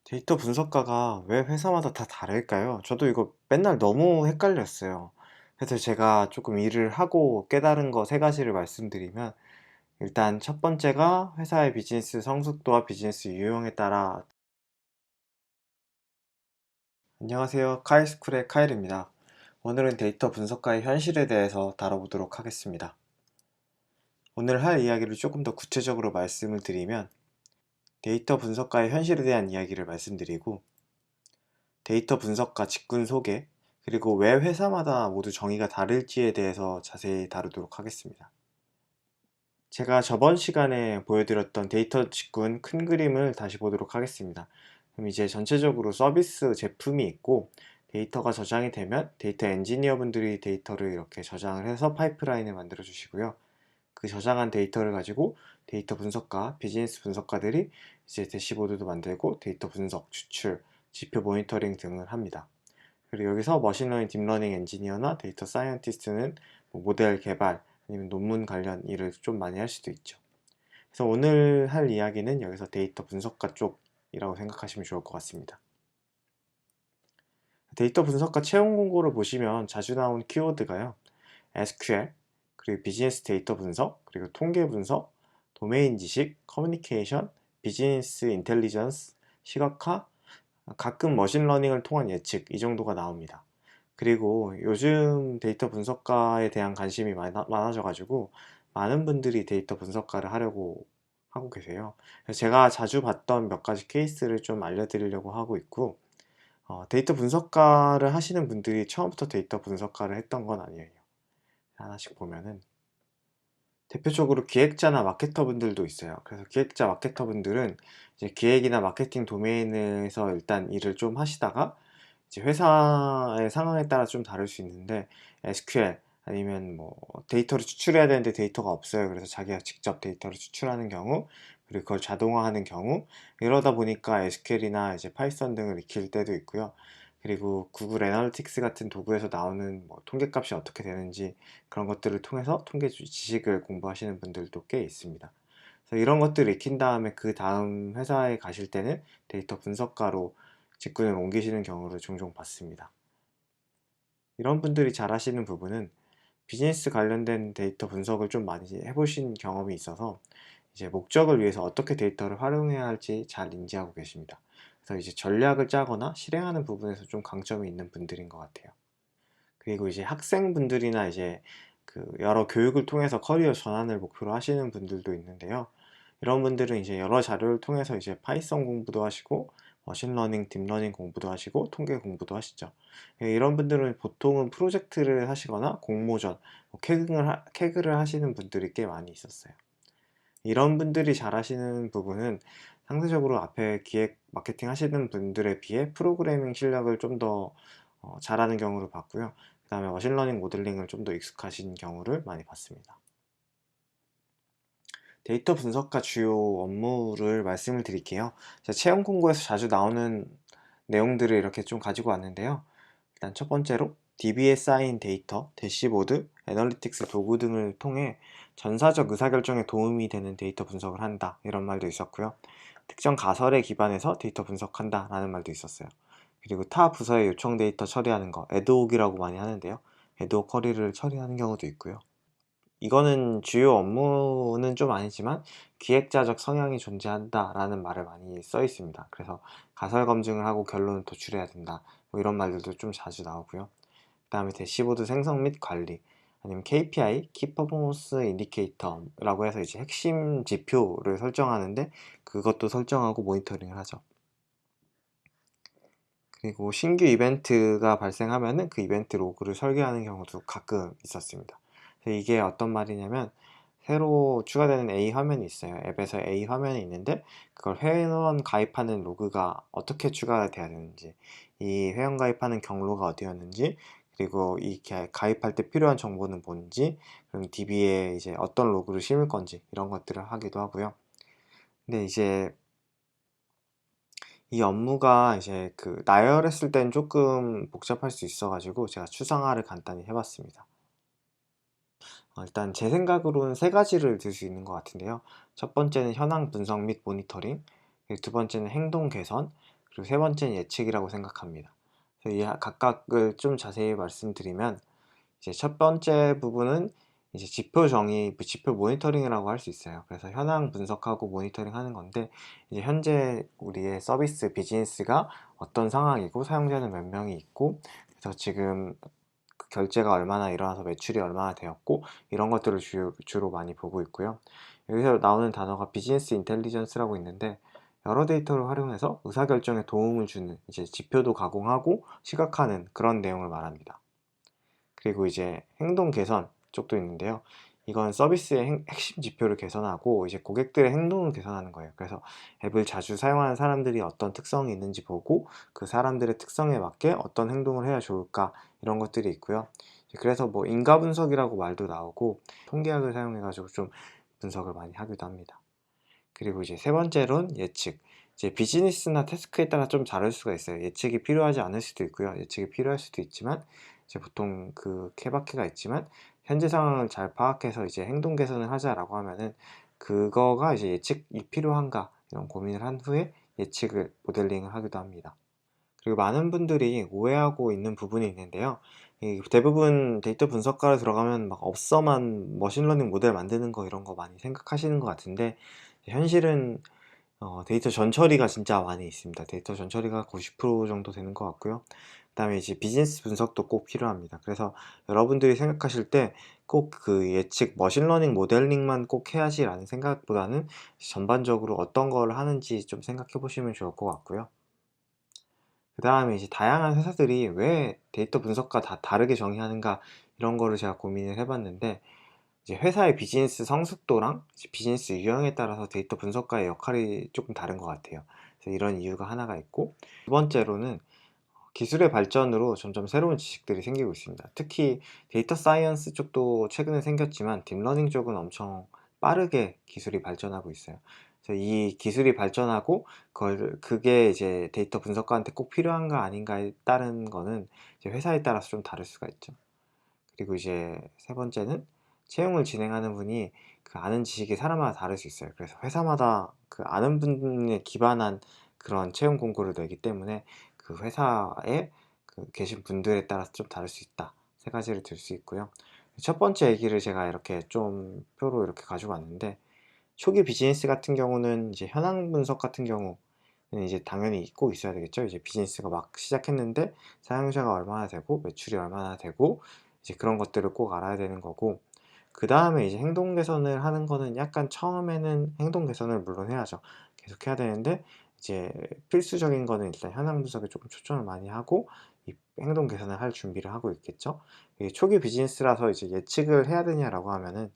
데이터 분석가가 왜 회사마다 다 다를까요? 저도 이거 맨날 너무 헷갈렸어요. 그래서 제가 조금 일을 하고 깨달은 거 세 가지를 말씀드리면, 일단 첫 번째가 회사의 비즈니스 성숙도와 비즈니스 유형에 따라. 안녕하세요. 카이스쿨의 카일입니다. 오늘은 데이터 분석가의 현실에 대해서 다뤄보도록 하겠습니다. 오늘 할 이야기를 조금 더 구체적으로 말씀을 드리면, 데이터 분석가의 현실에 대한 이야기를 말씀드리고, 데이터 분석가 직군 소개, 그리고 왜 회사마다 모두 정의가 다를지에 대해서 자세히 다루도록 하겠습니다. 제가 저번 시간에 보여드렸던 데이터 직군 큰 그림을 다시 보도록 하겠습니다. 그럼 이제 전체적으로 서비스 제품이 있고, 데이터가 저장이 되면 데이터 엔지니어 분들이 데이터를 이렇게 저장을 해서 파이프라인을 만들어 주시고요. 그 저장한 데이터를 가지고 데이터 분석가, 비즈니스 분석가들이 이제 대시보드도 만들고 데이터 분석, 추출, 지표 모니터링 등을 합니다. 그리고 여기서 머신러닝, 딥러닝 엔지니어나 데이터 사이언티스트는 뭐 모델 개발 아니면 논문 관련 일을 좀 많이 할 수도 있죠. 그래서 오늘 할 이야기는 여기서 데이터 분석가 쪽이라고 생각하시면 좋을 것 같습니다. 데이터 분석가 채용 공고를 보시면 자주 나온 키워드가요. SQL, 그리고 비즈니스 데이터 분석, 그리고 통계 분석, 도메인 지식, 커뮤니케이션, 비즈니스 인텔리전스, 시각화, 가끔 머신러닝을 통한 예측, 이 정도가 나옵니다. 그리고 요즘 데이터 분석가에 대한 관심이 많아져가지고 많은 분들이 데이터 분석가를 하려고 하고 계세요. 그래서 제가 자주 봤던 몇 가지 케이스를 좀 알려드리려고 하고 있고, 데이터 분석가를 하시는 분들이 처음부터 데이터 분석가를 했던 건 아니에요. 하나씩 보면은 대표적으로 기획자나 마케터 분들도 있어요. 그래서 기획자, 마케터 분들은 이제 기획이나 마케팅 도메인에서 일단 일을 좀 하시다가 이제 회사의 상황에 따라 좀 다를 수 있는데, SQL 아니면 뭐 데이터를 추출해야 되는데 데이터가 없어요. 그래서 자기가 직접 데이터를 추출하는 경우, 그리고 그걸 자동화하는 경우, 이러다 보니까 SQL이나 이제 파이썬 등을 익힐 때도 있고요. 그리고 구글 애널리틱스 같은 도구에서 나오는 뭐 통계값이 어떻게 되는지, 그런 것들을 통해서 통계 지식을 공부하시는 분들도 꽤 있습니다. 그래서 이런 것들을 익힌 다음에 그 다음 회사에 가실 때는 데이터 분석가로 직군을 옮기시는 경우를 종종 봤습니다. 이런 분들이 잘 하시는 부분은 비즈니스 관련된 데이터 분석을 좀 많이 해보신 경험이 있어서 이제 목적을 위해서 어떻게 데이터를 활용해야 할지 잘 인지하고 계십니다. 그래서 이제 전략을 짜거나 실행하는 부분에서 좀 강점이 있는 분들인 것 같아요. 그리고 이제 학생분들이나 이제 그 여러 교육을 통해서 커리어 전환을 목표로 하시는 분들도 있는데요. 이런 분들은 이제 여러 자료를 통해서 이제 파이썬 공부도 하시고, 머신러닝, 딥러닝 공부도 하시고, 통계 공부도 하시죠. 이런 분들은 보통은 프로젝트를 하시거나 공모전, 뭐 캐그를 하시는 분들이 꽤 많이 있었어요. 이런 분들이 잘 하시는 부분은 상대적으로 앞에 기획, 마케팅 하시는 분들에 비해 프로그래밍 실력을 좀 더 잘하는 경우를 봤고요. 그 다음에 머신러닝 모델링을 좀 더 익숙하신 경우를 많이 봤습니다. 데이터 분석가 주요 업무를 말씀을 드릴게요. 제가 채용 공고에서 자주 나오는 내용들을 이렇게 좀 가지고 왔는데요. 일단 첫 번째로 DB에 쌓인 데이터, 대시보드, 애널리틱스 도구 등을 통해 전사적 의사결정에 도움이 되는 데이터 분석을 한다, 이런 말도 있었고요. 특정 가설에 기반해서 데이터 분석한다 라는 말도 있었어요. 그리고 타 부서의 요청 데이터 처리하는 거, 애드옥이라고 많이 하는데요. 애드옥 쿼리를 처리하는 경우도 있고요. 이거는 주요 업무는 좀 아니지만 기획자적 성향이 존재한다 라는 말을 많이 써 있습니다. 그래서 가설 검증을 하고 결론을 도출해야 된다, 뭐 이런 말들도 좀 자주 나오고요. 그 다음에 대시보드 생성 및 관리, 아니면 KPI, 키 퍼포먼스 인디케이터라고 해서 이제 핵심 지표를 설정하는데, 그것도 설정하고 모니터링을 하죠. 그리고 신규 이벤트가 발생하면은 그 이벤트 로그를 설계하는 경우도 가끔 있었습니다. 그래서 이게 어떤 말이냐면, 새로 추가되는 A 화면이 있어요. 앱에서 A 화면이 있는데 그걸 회원 가입하는 로그가 어떻게 추가가 돼야 되는지, 이 회원 가입하는 경로가 어디였는지, 그리고 이 가입할 때 필요한 정보는 뭔지, 그럼 DB에 이제 어떤 로그를 심을 건지, 이런 것들을 하기도 하고요. 근데 이제 이 업무가 이제 그 나열했을 땐 조금 복잡할 수 있어가지고 제가 추상화를 간단히 해봤습니다. 일단 제 생각으로는 세 가지를 들 수 있는 것 같은데요. 첫 번째는 현황 분석 및 모니터링, 그리고 두 번째는 행동 개선, 그리고 세 번째는 예측이라고 생각합니다. 그래서 이 각각을 좀 자세히 말씀드리면, 이제 첫 번째 부분은 이제 지표 정의, 지표 모니터링이라고 할 수 있어요. 그래서 현황 분석하고 모니터링 하는 건데, 이제 현재 우리의 서비스 비즈니스가 어떤 상황이고 사용자는 몇 명이 있고, 그래서 지금 그 결제가 얼마나 일어나서 매출이 얼마나 되었고, 이런 것들을 주로 많이 보고 있고요. 여기서 나오는 단어가 비즈니스 인텔리전스라고 있는데, 여러 데이터를 활용해서 의사결정에 도움을 주는, 이제 지표도 가공하고 시각화하는 그런 내용을 말합니다. 그리고 이제 행동 개선 쪽도 있는데요. 이건 서비스의 핵심 지표를 개선하고 이제 고객들의 행동을 개선하는 거예요. 그래서 앱을 자주 사용하는 사람들이 어떤 특성이 있는지 보고 그 사람들의 특성에 맞게 어떤 행동을 해야 좋을까, 이런 것들이 있고요. 그래서 뭐 인가 분석이라고 말도 나오고, 통계학을 사용해 가지고 좀 분석을 많이 하기도 합니다. 그리고 이제 세 번째로는 예측. 이제 비즈니스나 태스크에 따라 좀 다를 수가 있어요. 예측이 필요하지 않을 수도 있고요. 예측이 필요할 수도 있지만, 이제 보통 그 케바케가 있지만, 현재 상황을 잘 파악해서 이제 행동 개선을 하자라고 하면은, 그거가 이제 예측이 필요한가, 이런 고민을 한 후에 예측을 모델링을 하기도 합니다. 그리고 많은 분들이 오해하고 있는 부분이 있는데요. 대부분 데이터 분석가로 들어가면 막 업서만 머신러닝 모델 만드는 거, 이런 거 많이 생각하시는 것 같은데, 현실은 데이터 전처리가 진짜 많이 있습니다. 데이터 전처리가 90% 정도 되는 것 같고요. 그 다음에 이제 비즈니스 분석도 꼭 필요합니다. 그래서 여러분들이 생각하실 때 꼭 그 예측 머신러닝 모델링만 꼭 해야지 라는 생각보다는, 전반적으로 어떤 걸 하는지 좀 생각해 보시면 좋을 것 같고요. 그 다음에 이제 다양한 회사들이 왜 데이터 분석과 다 다르게 정의하는가, 이런 거를 제가 고민을 해봤는데, 이제 회사의 비즈니스 성숙도랑 비즈니스 유형에 따라서 데이터 분석가의 역할이 조금 다른 것 같아요. 그래서 이런 이유가 하나가 있고, 두 번째로는 기술의 발전으로 점점 새로운 지식들이 생기고 있습니다. 특히 데이터 사이언스 쪽도 최근에 생겼지만, 딥러닝 쪽은 엄청 빠르게 기술이 발전하고 있어요. 그래서 이 기술이 발전하고 그게 이제 데이터 분석가한테 꼭 필요한가 아닌가에 따른 거는 이제 회사에 따라서 좀 다를 수가 있죠. 그리고 이제 세 번째는, 채용을 진행하는 분이 그 아는 지식이 사람마다 다를 수 있어요. 그래서 회사마다 그 아는 분에 기반한 그런 채용 공고를 내기 때문에, 그 회사에 그 계신 분들에 따라서 좀 다를 수 있다. 세 가지를 들 수 있고요. 첫 번째 얘기를 제가 이렇게 좀 표로 이렇게 가지고 왔는데, 초기 비즈니스 같은 경우는 이제 현황 분석 같은 경우는 이제 당연히 꼭 있어야 되겠죠. 이제 비즈니스가 막 시작했는데 사용자가 얼마나 되고 매출이 얼마나 되고, 이제 그런 것들을 꼭 알아야 되는 거고, 그 다음에 이제 행동 개선을 하는 거는 약간 처음에는 행동 개선을 물론 해야죠. 계속 해야 되는데, 이제 필수적인 거는 일단 현황 분석에 조금 초점을 많이 하고, 이 행동 개선을 할 준비를 하고 있겠죠. 이게 초기 비즈니스라서 이제 예측을 해야 되냐라고 하면은,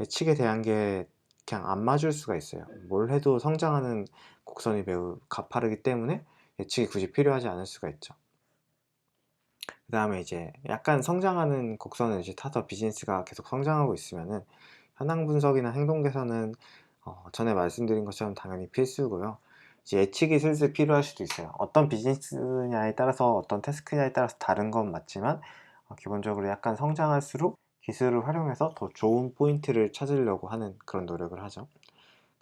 예측에 대한 게 그냥 안 맞을 수가 있어요. 뭘 해도 성장하는 곡선이 매우 가파르기 때문에 예측이 굳이 필요하지 않을 수가 있죠. 그 다음에 이제 약간 성장하는 곡선을 이제 타서 비즈니스가 계속 성장하고 있으면은, 현황 분석이나 행동 개선은 전에 말씀드린 것처럼 당연히 필수고요. 이제 예측이 슬슬 필요할 수도 있어요. 어떤 비즈니스냐에 따라서 어떤 태스크냐에 따라서 다른 건 맞지만, 기본적으로 약간 성장할수록 기술을 활용해서 더 좋은 포인트를 찾으려고 하는 그런 노력을 하죠.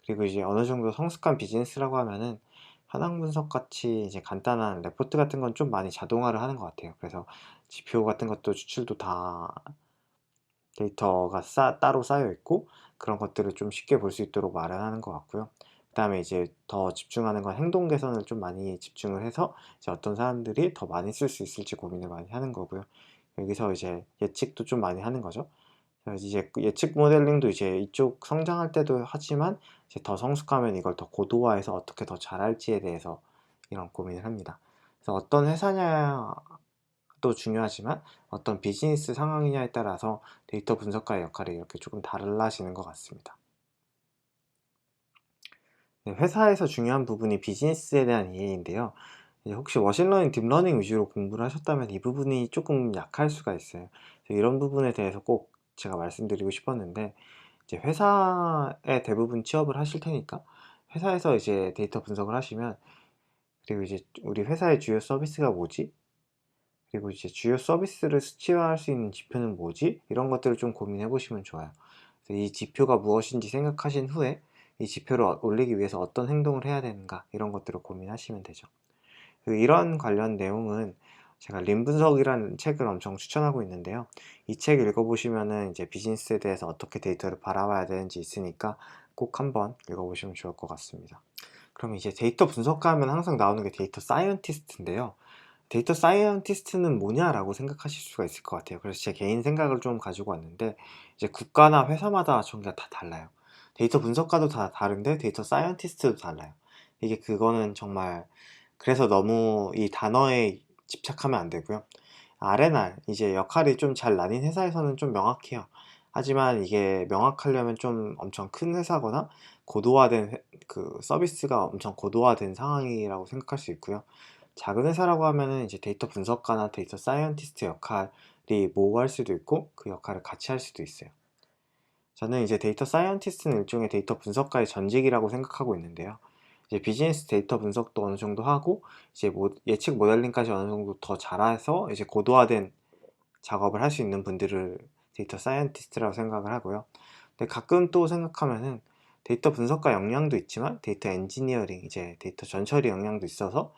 그리고 이제 어느 정도 성숙한 비즈니스라고 하면은, 현황 분석 같이 이제 간단한 레포트 같은 건 좀 많이 자동화를 하는 것 같아요. 그래서 지표 같은 것도 추출도 다 데이터가 따로 쌓여 있고, 그런 것들을 좀 쉽게 볼 수 있도록 마련하는 것 같고요. 그 다음에 이제 더 집중하는 건 행동 개선을 좀 많이 집중을 해서 이제 어떤 사람들이 더 많이 쓸 수 있을지 고민을 많이 하는 거고요. 여기서 이제 예측도 좀 많이 하는 거죠. 그래서 이제 그 예측 모델링도 이제 이쪽 성장할 때도 하지만, 이제 더 성숙하면 이걸 더 고도화해서 어떻게 더 잘할지에 대해서 이런 고민을 합니다. 그래서 어떤 회사냐도 중요하지만, 어떤 비즈니스 상황이냐에 따라서 데이터 분석가의 역할이 이렇게 조금 달라지는 것 같습니다. 네, 회사에서 중요한 부분이 비즈니스에 대한 이해인데요. 혹시 머신러닝, 딥러닝 위주로 공부를 하셨다면 이 부분이 조금 약할 수가 있어요. 그래서 이런 부분에 대해서 꼭 제가 말씀드리고 싶었는데, 이제 회사에 대부분 취업을 하실 테니까 회사에서 이제 데이터 분석을 하시면, 그리고 이제 우리 회사의 주요 서비스가 뭐지? 그리고 이제 주요 서비스를 수치화할 수 있는 지표는 뭐지? 이런 것들을 좀 고민해 보시면 좋아요. 그래서 이 지표가 무엇인지 생각하신 후에 이 지표를 올리기 위해서 어떤 행동을 해야 되는가, 이런 것들을 고민하시면 되죠. 이런 관련 내용은 제가 림 분석이라는 책을 엄청 추천하고 있는데요. 이 책 읽어보시면은 이제 비즈니스에 대해서 어떻게 데이터를 바라봐야 되는지 있으니까 꼭 한번 읽어보시면 좋을 것 같습니다. 그럼 이제 데이터 분석가 하면 항상 나오는 게 데이터 사이언티스트인데요. 데이터 사이언티스트는 뭐냐라고 생각하실 수가 있을 것 같아요. 그래서 제 개인 생각을 좀 가지고 왔는데, 이제 국가나 회사마다 종류가 다 달라요. 데이터 분석가도 다 다른데 데이터 사이언티스트도 달라요. 이게 그거는 정말, 그래서 너무 이 단어에 집착하면 안 되고요. R&R, 이제 역할이 좀 잘 나뉜 회사에서는 좀 명확해요. 하지만 이게 명확하려면 좀 엄청 큰 회사거나 고도화된 그 서비스가 엄청 고도화된 상황이라고 생각할 수 있고요. 작은 회사라고 하면은 이제 데이터 분석가나 데이터 사이언티스트 역할이 모호할 수도 있고 그 역할을 같이 할 수도 있어요. 저는 이제 데이터 사이언티스트는 일종의 데이터 분석가의 전직이라고 생각하고 있는데요. 이제 비즈니스 데이터 분석도 어느 정도 하고 이제 예측 모델링까지 어느 정도 더 잘해서 이제 고도화된 작업을 할 수 있는 분들을 데이터 사이언티스트라고 생각을 하고요. 근데 가끔 또 생각하면은 데이터 분석가 역량도 있지만 데이터 엔지니어링, 이제 데이터 전처리 역량도 있어서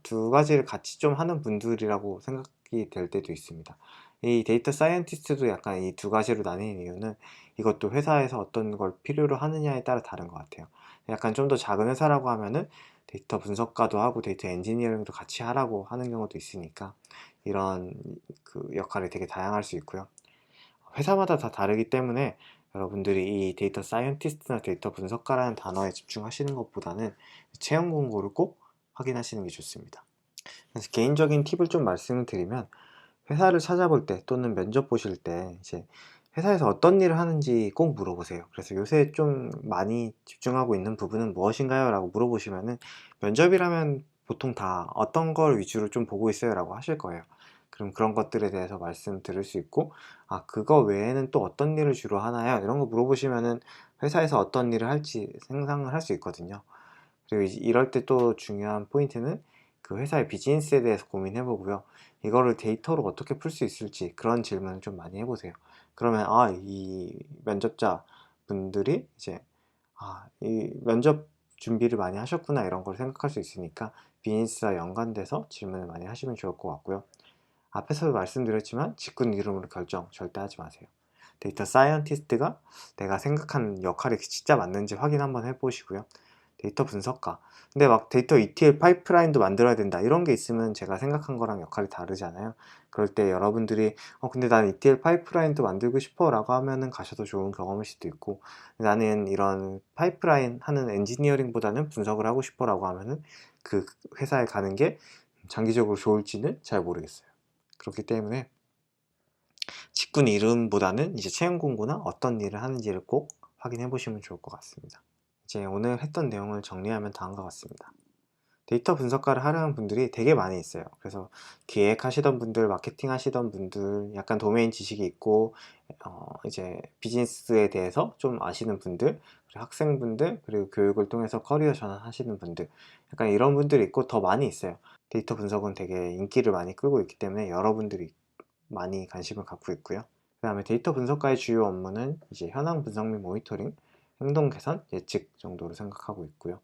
두 가지를 같이 좀 하는 분들이라고 생각이 될 때도 있습니다. 이 데이터 사이언티스트도 약간 이 두 가지로 나뉘는 이유는 이것도 회사에서 어떤 걸 필요로 하느냐에 따라 다른 것 같아요. 약간 좀 더 작은 회사라고 하면은 데이터 분석가도 하고 데이터 엔지니어링도 같이 하라고 하는 경우도 있으니까 이런 그 역할이 되게 다양할 수 있고요. 회사마다 다 다르기 때문에 여러분들이 이 데이터 사이언티스트나 데이터 분석가라는 단어에 집중하시는 것보다는 채용 공고를 꼭 확인하시는 게 좋습니다. 그래서 개인적인 팁을 좀 말씀을 드리면, 회사를 찾아볼 때 또는 면접 보실 때 이제 회사에서 어떤 일을 하는지 꼭 물어보세요. 그래서 요새 좀 많이 집중하고 있는 부분은 무엇인가요? 라고 물어보시면은 면접이라면 보통 다 어떤 걸 위주로 좀 보고 있어요? 라고 하실 거예요. 그럼 그런 것들에 대해서 말씀 드릴 수 있고, 아, 그거 외에는 또 어떤 일을 주로 하나요? 이런 거 물어보시면은 회사에서 어떤 일을 할지 상상을 할 수 있거든요. 그리고 이럴 때 또 중요한 포인트는 그 회사의 비즈니스에 대해서 고민해 보고요. 이거를 데이터로 어떻게 풀 수 있을지 그런 질문을 좀 많이 해보세요. 그러면 이 면접자 분들이 이제 이 면접 준비를 많이 하셨구나 이런 걸 생각할 수 있으니까 비즈니스와 연관돼서 질문을 많이 하시면 좋을 것 같고요. 앞에서도 말씀드렸지만 직군 이름으로 결정 절대 하지 마세요. 데이터 사이언티스트가 내가 생각한 역할이 진짜 맞는지 확인 한번 해보시고요. 데이터 분석가, 근데 막 데이터 ETL 파이프라인도 만들어야 된다 이런 게 있으면 제가 생각한 거랑 역할이 다르잖아요. 그럴 때 여러분들이 근데 난 ETL 파이프라인도 만들고 싶어 라고 하면은 가셔도 좋은 경험일 수도 있고, 나는 이런 파이프라인 하는 엔지니어링보다는 분석을 하고 싶어 라고 하면은 그 회사에 가는 게 장기적으로 좋을지는 잘 모르겠어요. 그렇기 때문에 직군 이름보다는 이제 채용 공고나 어떤 일을 하는지를 꼭 확인해 보시면 좋을 것 같습니다. 이제 오늘 했던 내용을 정리하면 다음과 같습니다. 데이터 분석가를 하려는 분들이 되게 많이 있어요. 그래서 기획하시던 분들, 마케팅 하시던 분들, 약간 도메인 지식이 있고 이제 비즈니스에 대해서 좀 아시는 분들, 그리고 학생분들, 그리고 교육을 통해서 커리어 전환하시는 분들, 약간 이런 분들이 있고 더 많이 있어요. 데이터 분석은 되게 인기를 많이 끌고 있기 때문에 여러분들이 많이 관심을 갖고 있고요. 그 다음에 데이터 분석가의 주요 업무는 이제 현황 분석 및 모니터링, 행동 개선, 예측 정도로 생각하고 있고요.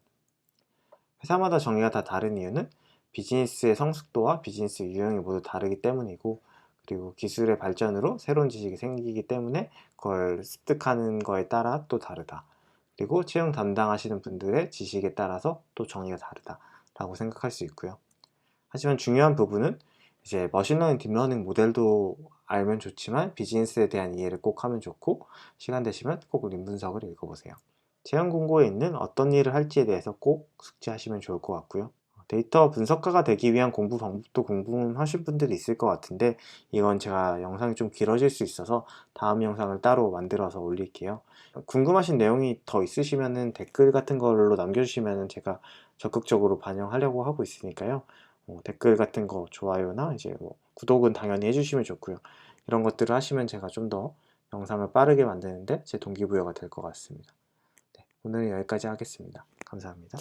회사마다 정의가 다 다른 이유는 비즈니스의 성숙도와 비즈니스 유형이 모두 다르기 때문이고, 그리고 기술의 발전으로 새로운 지식이 생기기 때문에 그걸 습득하는 거에 따라 또 다르다. 그리고 채용 담당하시는 분들의 지식에 따라서 또 정의가 다르다라고 생각할 수 있고요. 하지만 중요한 부분은 이제 머신러닝, 딥러닝 모델도 알면 좋지만 비즈니스에 대한 이해를 꼭 하면 좋고, 시간 되시면 꼭 림 분석을 읽어보세요. 채용 공고에 있는 어떤 일을 할지에 대해서 꼭 숙지하시면 좋을 것 같고요. 데이터 분석가가 되기 위한 공부 방법도 궁금하신 분들이 있을 것 같은데, 이건 제가 영상이 좀 길어질 수 있어서 다음 영상을 따로 만들어서 올릴게요. 궁금하신 내용이 더 있으시면 댓글 같은 걸로 남겨주시면 제가 적극적으로 반영하려고 하고 있으니까요. 댓글 같은 거, 좋아요나 이제 구독은 당연히 해주시면 좋고요. 이런 것들을 하시면 제가 좀 더 영상을 빠르게 만드는데 제 동기부여가 될 것 같습니다. 네, 오늘은 여기까지 하겠습니다. 감사합니다.